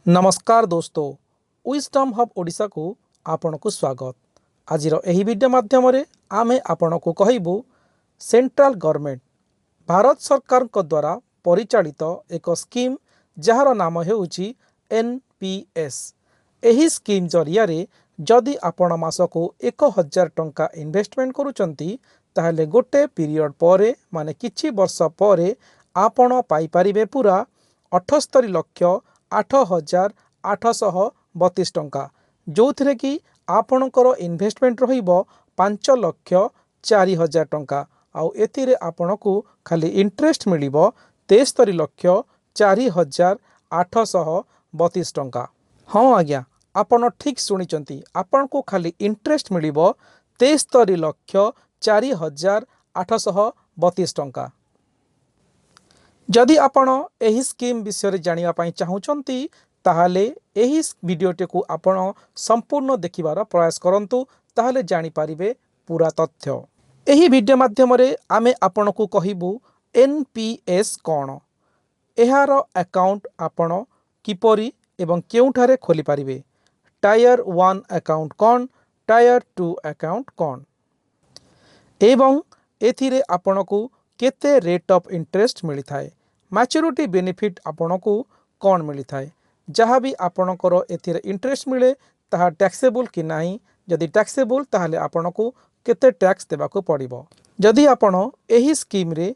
नमस्कार दोस्तों, wisdom hub Odisha को आपण को स्वागत। आज यही वीडियो माध्यम आमे आपण को कहबू सेंट्रल गवर्नमेंट भारत सरकार को द्वारा परिचालित एक स्कीम जार नाम होउची एनपीएस। एही स्कीम जरिया जदि आपण मासको 1000 टंका इन्वेस्टमेंट करूचंती ताहले गोटे पीरियड पर माने किछि वर्ष पर आपण पाई परिबे पूरा 78 लक्ष 8,832 टंका, जो थे कि आपणकर इन्वेस्टमेंट रहिबो 5,04,000 टंका। आउ एथिरे आपणको खाली इंटरेस्ट मिलिबो 73,04,832 टंका। हाँ आज्ञा, आपण ठीक शुणिचंती, आपणको खाली इंटरेस्ट मिलिबो 73,04,832 टंका। जदि आपण एही स्कीम विषय जानिबा पई चाहुचंती ताहाले एही वीडियोटी को आपण संपूर्ण देखिबार प्रयास करंतु, ताहाले जानि पारिबे पूरा तथ्य। एही वीडियो माध्यम रे आमे आपण को कहिबू एनपीएस कोन, एहार अकाउंट आपण किपरि एवं केउठारे खोली पारिबे, टायर 1 अकाउंट कोन, टायर 2 अकाउंट कोन, एवं एथिरे आपण को केते रेट ऑफ इंटरेस्ट मिली थाए, मैच्योरिटी बेनिफिट आपण को कौन मिली थाए, जहाँ भी आपणकर एथिरे इंटरेस्ट मिले ताहा टैक्सेबल कि नाही, जदि टैक्सेबल ताहले आपण को केते टैक्स देबाको पड़िबो। जदि आपण एही स्कीम रे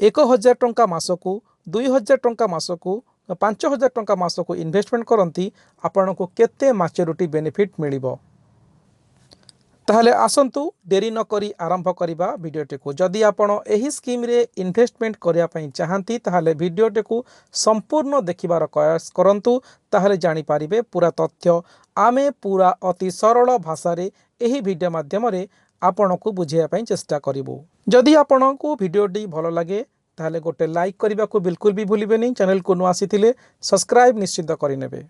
1000 टंका मासको, 2000 टंका मासको, 5000 टंका मासको इन्वेस्टमेंट करंती आपण को केते मैच्योरिटी बेनिफिट मिलिबो। ताहले आसंतु देरी न करी आरंभ करिबा वीडियोटी को। जदि आपण एही स्कीम रे इन्वेस्टमेंट करिया पई चाहंती ताहले वीडियोटी को संपूर्ण देखिबार प्रयास करंतु, ताहले जानि पारिबे पूरा तथ्य। आमे पूरा अति सरल भाषा रे एही वीडियो माध्यम रे आपण को बुझिया पई चेष्टा करिवो। जदि आपण को वीडियोटी भलो लागे ताहले गोटे लाइक करिबा को बिल्कुल भी भूलिबेनी। चैनल को नु आसीथिले सब्सक्राइब निश्चित करि नेबे।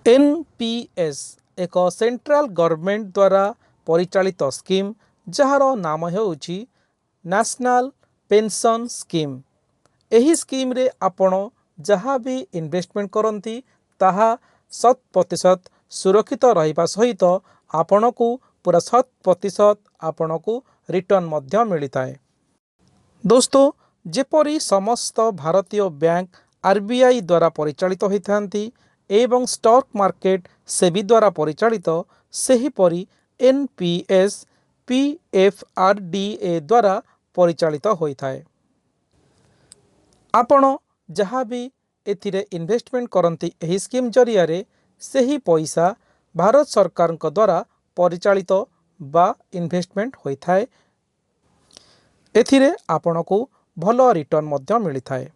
एनपीएस एक सेंट्रल गवर्नमेंट द्वारा परिचालित स्कीम जार नाम होउची नेशनल पेंशन स्कीम। एही स्कीम रे आपण जहाँ भी इन्वेस्टमेंट करंती ताहा 100% सुरक्षित रहिबा सहित आपण को पूरा 100% आपण को रिटर्न मध्य मिलिताए। दोस्तों, जेपरी समस्त भारतीय बैंक आरबीआई द्वारा परिचालित होइथांती एवं स्टॉक मार्केट सेबी द्वारा परिचालित, सेहीपरि एनपीएस पीएफआरडीए द्वारा परिचालित होइथाए। आपण जहाँ भी एथिरे इन्वेस्टमेंट करंती एही स्कीम जरिया रे सेही पैसा भारत सरकार द्वारा परिचालित बा इन्वेस्टमेंट होइथाए। एथिरे आपण को भलो रिटर्न मध्य मिलिथाए।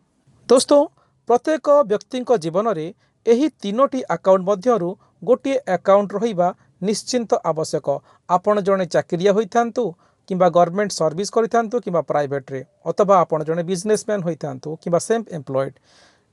दोस्तों, प्रत्येक व्यक्ति जीवन रे एही तीनोटी अकाउंट मध्यरु गोटे अकाउंट रहिबा निश्चिंत आवश्यक। आपण जने चाकरिया होइथांतु किंबा गवर्नमेंट सर्विस करिथांतु किंबा प्राइवेट रे, अथवा आपण जने बिजनेसमैन होइथांतु किंबा सेल्फ एम्प्लॉयड,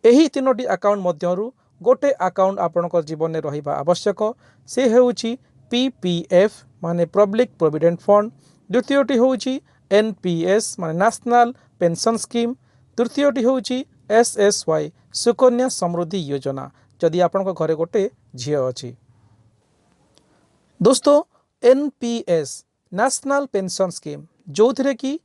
एही तीनोटी अकाउंट मध्यरु गोटे अकाउंट आपणकर जीवन में रहिबा आवश्यक। से हेउची पीपीएफ माने पब्लिक प्रोविडेंट फंड, द्वितीयटी होउची एनपीएस माने नेशनल पेंशन स्कीम, तृतीयटी होउची एसएसवाई सुकन्या समृद्धि योजना, जदि आपण घरे गोटे झियो अछि। दोस्तों, एनपीएस नेशनल पेंशन स्कीम, जो थे कि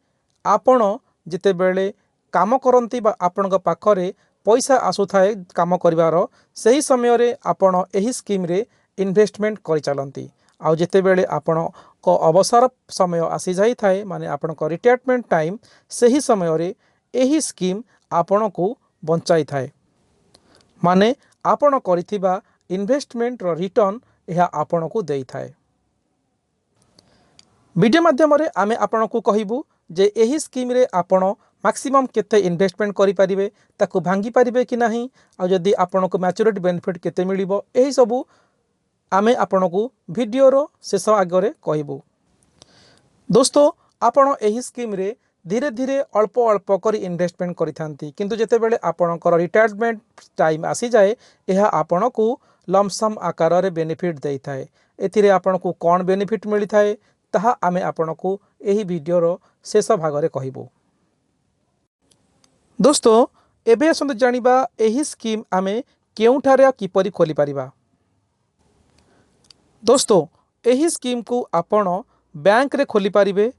आपण जिते बेले काम करंती बा आपण पाखरे पैसा आसुथाए काम करिवार, सही समय रे आपण एही स्कीम रे इन्वेस्टमेंट करि चलंती। आउ जिते बेले आपण को अवसर समय आसी जाई थाए माने आपण को रिटायरमेंट टाइम, सही समय रे एही स्कीम आपण को बंचाई थाए, माने आपण करिथिबा इन्वेस्टमेंट रो रिटर्न यह आपण को देई थाए। वीडियो माध्यम रे आमे आपण को कहिबू जे एही स्कीम रे आपण मैक्सिमम केते इन्वेस्टमेंट करि परिबे, ताकू भांगी परिबे कि नाही, आ जदि आपण को मैच्योरिटी बेनिफिट केते मिलिबो, एही सबू आमे आपण को वीडियो रो शेष आगरे कहिबू। दोस्तों, आपण एही स्कीम रे धीरे धीरे अल्प अल्प करी इन्वेस्टमेंट करिथांती, किंतु जेते बेले आपणकर रिटायरमेंट टाइम आसी जाए यह आपण को लमसम आकार रे बेनिफिट देई थाए। एथिरे आपण को कोन बेनिफिट मिली थाए ताहा आमे आपण को एही वीडियो रो शेष भाग रे कहिबो। दोस्तों, एबे आसंतु जानिबा एही स्कीम आमे केउठारे किपरि खोली परिबा। दोस्तों एही स्कीम को आपण बैंक रे खोली पारिबे,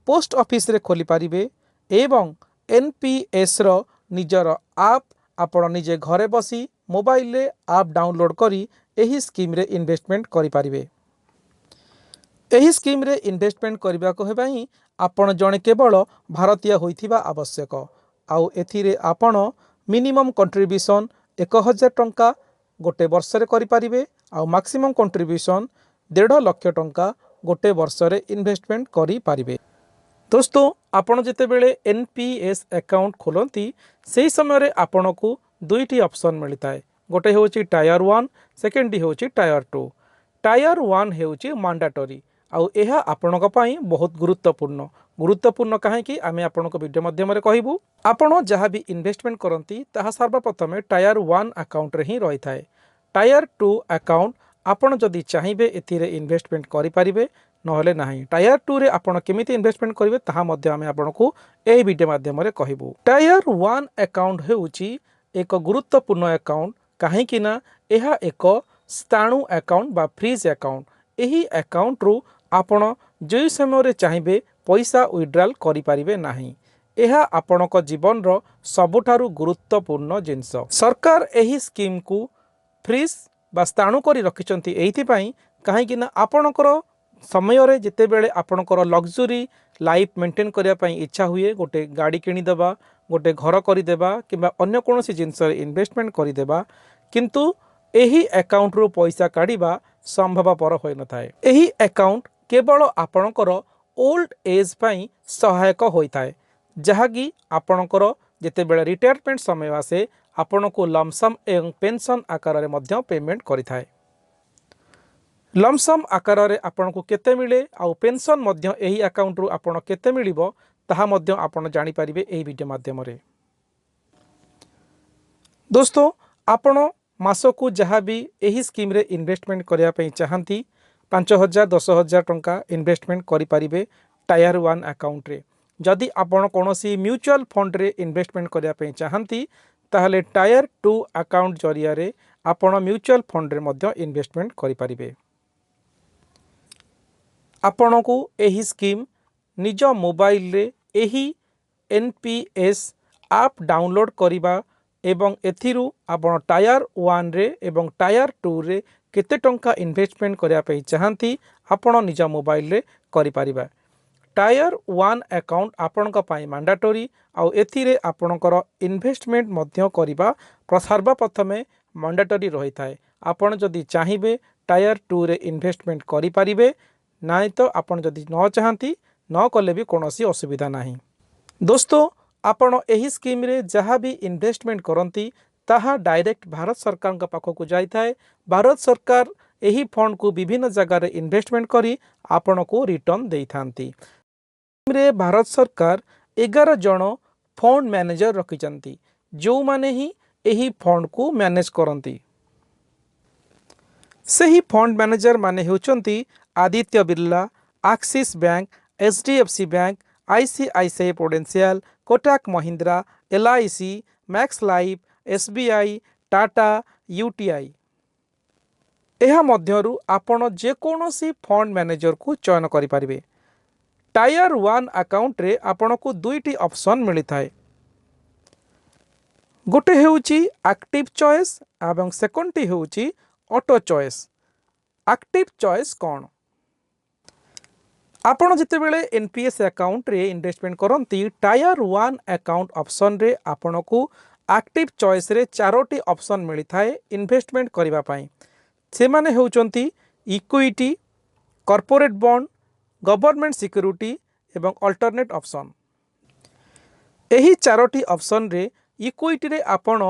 पोस्ट ऑफिस रे खोली पारिबे एवं एनपीएस रो निजर आप आपण निजे घरे बसी मोबाइल रे आप डाउनलोड करी एही स्कीम रे इन्वेस्टमेंट करि पारिबे। एही स्कीम रे इन्वेस्टमेंट करबा को हेबाई आपण जणे केवल भारतीय होइथिबा आवश्यक। आउ एथिरे आपण मिनिमम कंट्रीब्यूशन 1000 टंका गोटे वर्ष रे करि पारिबे आउ मैक्सिमम कंट्रीब्यूशन 1.5 लाख टंका गोटे वर्ष रे इन्वेस्टमेंट करि पारिबे। दोस्तों आपण जेते बेले एनपीएस अकाउंट खोलंती सेही समय रे आपण को दुईटी ऑप्शन मिलता है। गोटे होची टायर 1, सेकेंड होची टायर 2। टायर 1 होची मैंडेटरी आउ एहा आपणक पई बहुत गुरुत्वपूर्ण कहीं आमे आपणक वीडियो माध्यम रे कहिबू। आपण जहाँ भी इन्वेस्टमेंट करंती ताहा सर्वप्रथमे टायर 1 अकाउंट रे ही रही थाए। टायर 2 अकाउंट आपण जदि चाहिए एथिरे इन्वेस्टमेंट करि परिबे नहले नाही। टायर 2 रे आपण केमिति इन्वेस्टमेंट करिवे ताहा मध्ये आमे आपणकू एही वीडियो माध्यम रे कहिबू। टायर 1 अकाउंट हेउची एक गुरुत्वपूर्ण अकाउंट कहीं कि ना एहा एक स्थाणु अकाउंट बा फ्रीज अकाउंट। एही अकाउंट रु आपण जे समय रे चाहिए पैसा विड्रॉल करि परिबे नाही। एहा आपणक जीवन रो सबुठारु गुरुत्वपूर्ण जिंस। सरकार एही स्कीम को फ्रीज बा स्थाणु करी रखिचंती एइथि पई काहे कि ना आपणकर समय रे जेते बेले आपणकर लग्जरी लाइफ मेंटेन करिया पई इच्छा हुए गोटे गाड़ी किनी देबा, गोटे घर करि देबा किबा अन्य कोनोसी जिंस रे इन्वेस्टमेंट करि देबा, किंतु एही अकाउंट रु पैसा काढिबा संभवपर होय न थाए। एही अकाउंट केवल आपणकर ओल्ड एज पई सहायक होई थाए, जहागी आपणकर जेते बेले रिटायरमेंट समय आसे आपण को लमसम एवं पेंशन आकार रे मध्य पेमेंट करि थाए। लमसम आकार रे आपण को केते मिले आउ पेंशन मध्य एही अकाउंट रु आपण केते मिलिबो ताहा मध्य आपण जानि परिबे एही वीडियो माध्यम रे। दोस्तों आपण मासकू जहाँ भी एही स्कीम रे इन्वेस्टमेंट करिया पई चाहंती 5000 10,000 टंका इन्वेस्टमेंट करि परिबे टायर 1 अकाउंट रे। जदि आपण कोनोसी म्यूचुअल फंड रे इन्वेस्टमेंट करिया पई चाहंती ताहले टायर 2 अकाउंट जरिया रे आपण म्यूचुअल फंड रे मध्य इन्वेस्टमेंट करि परिबे। आपण को एही स्कीम निज मोबाइल रे एही एनपीएस आप डाउनलोड करिबा एवं एथिरु आपण टायर 1 रे एवं टायर 2 रे केते टंका इन्वेस्टमेंट करिया पई चाहंती आपण निज मोबाइल रे करि परिबा। टायर 1 अकाउंट आपणक पई मैंडेटरी आउ एथिरे आपणकर इन्वेस्टमेंट मध्य करिबा सर्वप्रथमे मैंडेटरी रही थाए। आपण जदि चाहिए टायर 2 रे इन्वेस्टमेंट करि परिबे, नाइ तो आपण जदि न चाहंती न कले भी कोनोसी असुविधा नाही। दोस्तों आपण एही स्कीम रे जहाँ भी इन्वेस्टमेंट करंती ताहा डायरेक्ट भारत सरकार का पाखो को जाई थाए। भारत सरकार एही फंड को विभिन्न जगह रे इन्वेस्टमेंट करी आपण को रिटर्न देई थांती। रे भारत सरकार 11 जन फंड मैनेजर रखिचंती जो माने ही एही फंड को मैनेज करंती। सेही फंड मैनेजर माने हेउचंती Aditya Birla, Axis bank, HDFC bank, ICICI Prudential, Kotak Mahindra, LIC, Max Life, SBI, Tata, UTI. एहा मध्यरु आपण जे कोनोसी फंड मैनेजर को चयन करि परिबे। टायर 1 अकाउंट रे आपण को दुईटी ऑप्शन मिली थाए। गोटे हेउची एक्टिव चॉइस एवं सेकंडटी हेउची ऑटो चॉइस। एक्टिव चॉइस कौन? आपण जिते बेले एनपीएस अकाउंट रे इन्वेस्टमेंट करंती टायर 1 अकाउंट ऑप्शन रे आपण को एक्टिव चॉइस रे 4टी ऑप्शन मिली थाए इन्वेस्टमेंट करिबा पई। से माने हेउचंती equity, corporate bond, government security एवं अल्टरनेट ऑप्शन। एही 4टी ऑप्शन रे इक्विटी रे आपण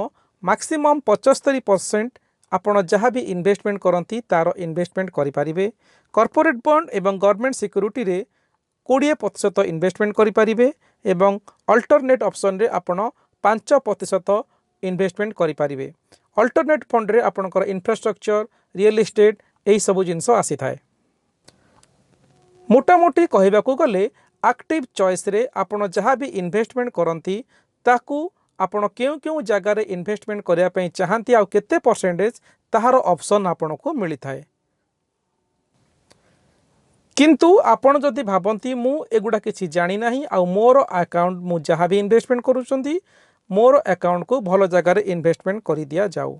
मैक्सिमम 75% आपण जहाँ भी इन्वेस्टमेंट करंती तार इन्वेस्टमेंट करि परिबे। कॉर्पोरेट बॉन्ड एवं गवर्नमेंट सिक्योरिटी रे 20% इन्वेस्टमेंट करि परिबे एवं अल्टरनेट ऑप्शन रे आपण 5% इन्वेस्टमेंट करि परिबे। अल्टरनेट फंड रे आपणकर इंफ्रास्ट्रक्चर, रियल एस्टेट एही सब जिंस आसी थाए। मोटामोटी कहबाकू गले एक्टिव चॉइस रे आपण जहाँ भी इन्वेस्टमेंट करंती ताकू आपण केउ केउ जगार इन्वेस्टमेंट करने पे चाहती आउ केते परसेंटेज ताहार ऑप्शन आपण को मिली थाए। किंतु आपण जदि भाबंती मु एगुडा किछि जानी नाही आउ मोर अकाउंट मु जहाँ भी इन्वेस्टमेंट करूछंती मोर अकाउंट को भल जगार इन्वेस्टमेंट करि दिया जाऊ।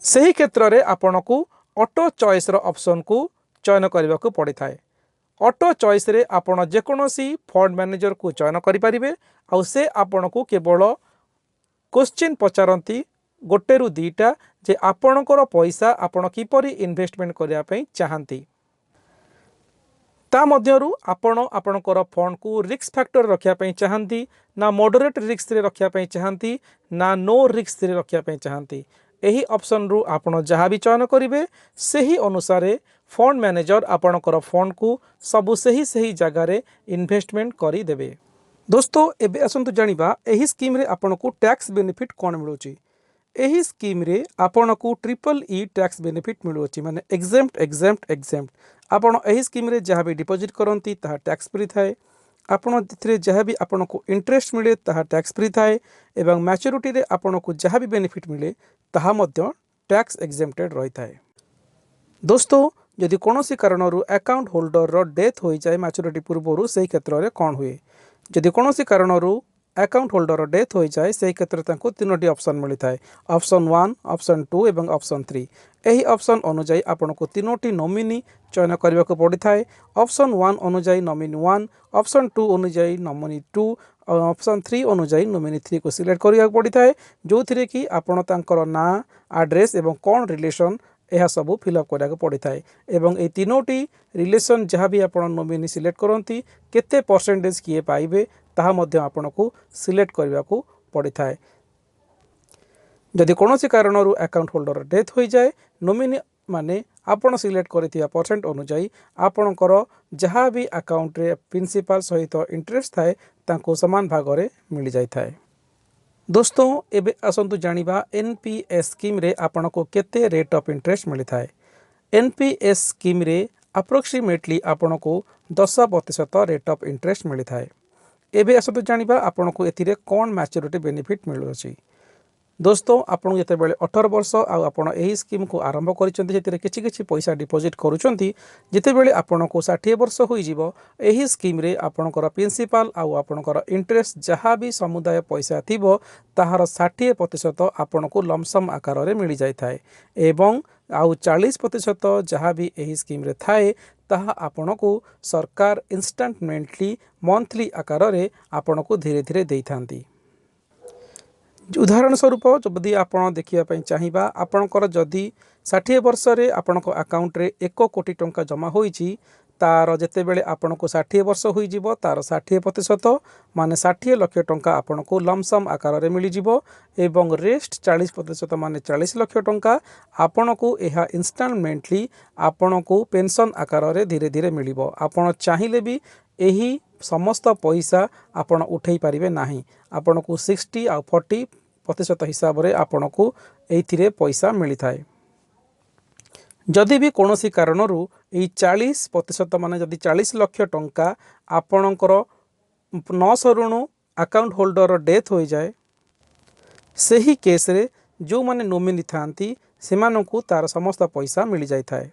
सही क्षेत्र में आपण को ऑटो चॉइस रो ऑप्शन को चयन करने को पड़ी थाए। ऑटो चॉइस रे आपण जेकोसी फंड मैनेजर को चयन करि परिबे आउ से आपण को केवल क्वेश्चन पचारती गोटे रु दीटा जे आपणकर पैसा आपण किपरि इन्वेस्टमेंट करने पे चाहती। ता मध्यरु आपण आपणकर फंड को रिस्क फैक्टर रखिया पे चाहती ना मॉडरेट रिस्क रे रखिया पे चाहती ना नो रिस्क रे रखिया पे चाहती। एही ऑप्शन रु आपण जहाँ भी चयन करेंगे सही अनुसार फंड मैनेजर आपणकर फंड को सबु सही जगार इन्वेस्टमेंट करदेवे। दोस्तों एबे आसंतु जानिबा एही स्कीम रे आपण को टैक्स बेनिफिट कौन मिलुची। एही स्कीम रे आपण को EEE टैक्स बेनिफिट मिलुची माने एग्जेम्प्ट आपण एही स्कीम रे जहाँ भी डिपॉजिट करंती ताहा टैक्स फ्री थाए। आपण तिथरे जहाँ भी आपण को इंटरेस्ट मिले ताहा टैक्स फ्री थाए एवं मैच्योरिटी रे आपण को जहाँ भी बेनिफिट मिले ताहा मध्य टैक्स एग्जेम्प्टेड रही थाए। दोस्तों यदि कोनोसी कारणरू अकाउंट होल्डर रो डेथ हो जाए मैच्योरिटी पूर्व से क्षेत्र में कौन हुए। जदि कोनोसी कारणरू अकाउंट होल्डर डेथ हो जाए से क्षेत्र में तीनोटी ऑप्शन मिलता है ऑप्शन 1 ऑप्शन 2 एवं ऑप्शन 3। यही ऑप्शन अनुजाई आपन को तीनोटी नॉमिनी चयन करने को पड़ी थाए। ऑप्शन 1 अनुजाई नॉमिनी 1, ऑप्शन 2 अनुजाई नॉमिनी 2 और ऑप्शन 3 अनुजाई नॉमिनी 3 को सिलेक्ट करने को पड़ी थाए जो थिरे कि आपण तांकर ना एड्रेस एवं कौन रिलेशन यह सबू फिलअप कराया पड़ी थाए एवं ए तीनोटी रिलेशन जहाँ भी आप नॉमिनी सिलेक्ट करती केते परसेंटेज किए पाइबे ताहा मध्य आपन को सिलेक्ट करने को पड़ी थाए। जदि कोनोसी कारणरू अकाउंट होल्डर डेथ हो जाए नॉमिनी माने आपण सिलेक्ट करथिया परसेंट अनुजाई आपणकर जहाँ भी अकाउंट रे प्रिंसिपल सहित इंटरेस्ट थाए तांको समान भाग रे मिल जाय थाए। दोस्तों एबे आसंतु जानिबा एनपीएस स्कीम रे आपन को केते रेट ऑफ इंटरेस्ट मिली थाए। एनपीएस स्कीम रे अप्रोक्सीमेटली आपन को 10% रेट ऑफ इंटरेस्ट मिली थाए। एबे आसंतु जानिबा आपन को एथिरे कोन मैच्योरिटी बेनिफिट मिलुछि। दोस्तों आपन जते बेले 18 वर्ष आपन एही स्कीम को आरंभ करिसंती जेते किछि किछि पैसा डिपॉजिट करूचंती जेते बेले आपन को 60 वर्ष होई जिवो एही स्कीम रे आपनकर प्रिंसिपल आपनकर इंटरेस्ट जहाँ भी समुदाय पैसा थिबो ताहार 60% आपन को लमसम आकार रे मिल जाय थाए एवं आउ 40% जहाँ भी एही स्कीम रे थाए ताहा आपन को सरकार इंस्टेंटमेंटली मंथली आकार रे आपन को धीरे धीरे देई थांती। उदाहरण स्वरूप जदि आप देखा चाहिए आपणकर जदि 60 वर्ष रे आपणक अकाउंट रे 1 कोटी टंका जमा होईची तार जेते बेले आपन को 60 वर्ष होई जिवो तार 60% माने 60 लाख टंका आपन को लमसम आकार रे मिली जिवो एवं रेस्ट 40% माने 40 लाख टंका आपन को एहा इंस्टॉलमेंटली आपन को पेंशन आकार रे धीरे धीरे मिलिबो। आपन चाहिले भी एही समस्त पैसा आपन उठेई पारिबे नाही। आपन को 60 आ 40% हिसाब रे आपन को एथिरे पैसा मिली थाए। जदि भी कोनोसी कारणरू एई 40% माने जदि 40 लाख टंका आपणकर न सरुणु अकाउंट होल्डर डेथ हो जाए सही केस रे जो माने नॉमिनी थांती सेमानकु तार समस्त पैसा मिल जाय थाए।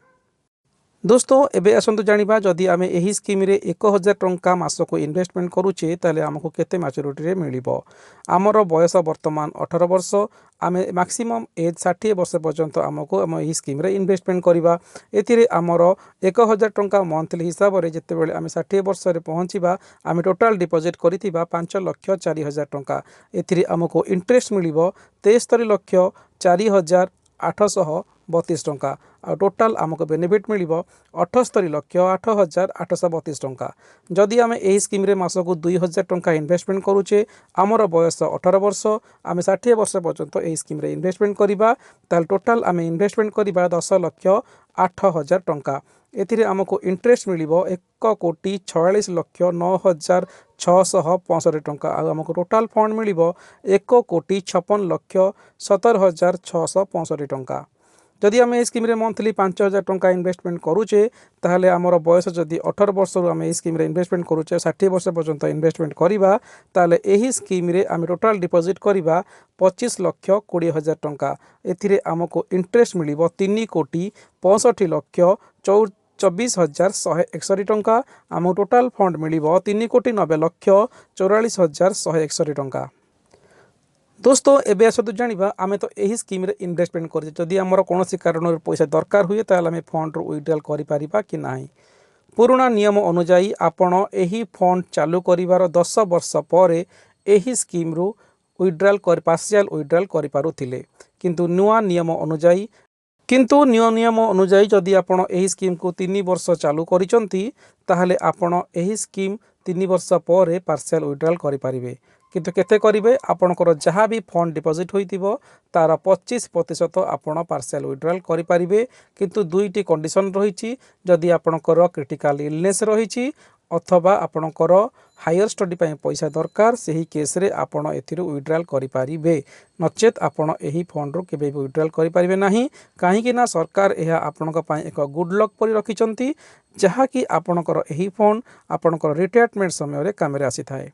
दोस्तों एबे आसंतु जानिबा जदि आमे एही स्कीम रे 1000 टंका मास को इन्वेस्टमेंट करूचे ताले हमको केते मैच्योरिटी रे मिलिबो। आमर बयस वर्तमान 18 वर्ष आमे मैक्सिमम एज 60 वर्ष पर्यंत हमको हम एही स्कीम रे इन्वेस्टमेंट करिबा। एथिरे आमर 1000 टंका मंथली हिसाब रे जते बेले आमे 60 वर्ष रे पहुंचीबा आमे टोटल डिपॉजिट करितिबा 5,04,000 टंका। एथिरे हमको इंटरेस्ट मिलिबो 73,04,832 टंका आ टोटाल आमको बेनिफिट मिलिबो 78,08,832 टंका। जदि आमे एही स्कीम रे मासको 2,000 टंका इन्वेस्टमेंट करूचे आमर बयस 18 वर्ष आमे 60 वर्ष पर्यंत एही स्कीम रे इन्वेस्टमेंट करिबा ताल टोटाल आमे इन्वेस्टमेंट करिबा 10,08,000 टंका। एथिरे हमको इंटरेस्ट मिलिबो 1,46,09,665 टंका आ हमको टोटाल फंड मिलिबो 1,56,17,665 टंका। जदि आम स्कीम मंथली 5,000 टंका इन्वेस्टमेंट करुचे ताहले आमर बयस जदि 18 वर्ष आम स्कीम इन्वेस्टमेंट करुचे 60 वर्ष पर्यंत इन्वेस्टमेंट करवा ताहले एही स्कीम रे आम टोटाल डिपोजिट करवा 25,20,000 टंका। एथिरे आमको इंटरेस्ट मिलिबो 3,65,24,161 टंका। आम टोटाल फंड मिलिबो 3,90,44,161 टंका। दोस्तों एबे आसतु जानिबा आमे तो एही स्कीम रे इन्वेस्टमेंट करछे जदि हमर कोनोसी कारण पैसा दरकार हुए ताहले आमे फंड रो विथड्रॉल करि परिबा कि नाही। पुराना नियम अनुसार आपण एही फंड चालू करिवार 10 वर्ष परे एही स्कीम रो विथड्रॉल कर पार्शियल विथड्रॉल करि पारुथिले किंतु नुआ नियम अनुसार जदि आपण एही स्कीम को 3 वर्ष चालू करिसंती ताहले आपण एही स्कीम 3 वर्ष परे पार्शियल विथड्रॉल करि परिबे किंतु केते करिवे आपणकर जहाँ भी फंड डिपोजिट होइतिबो तार 25% आपण पार्शियल विथड्रॉल करि परिबे किंतु दुईटी कंडीशन रहिछि जदि आपणकर क्रिटिकल इलनेस रहिछि अथवा आपणकर हायर स्टडी पई पैसा दरकार सही केस रे आपण एथिरु विथड्रॉल करि परिबे नचेत आपण एही फंड रो केबे विथड्रॉल करि परिबे नाही काहे कि ना सरकार एहा आपणक पई एक गुड लक परि रखिचंती जहा कि आपणकर एही फंड आपणकर रिटायरमेंट समय रे काम रे आसी थाए।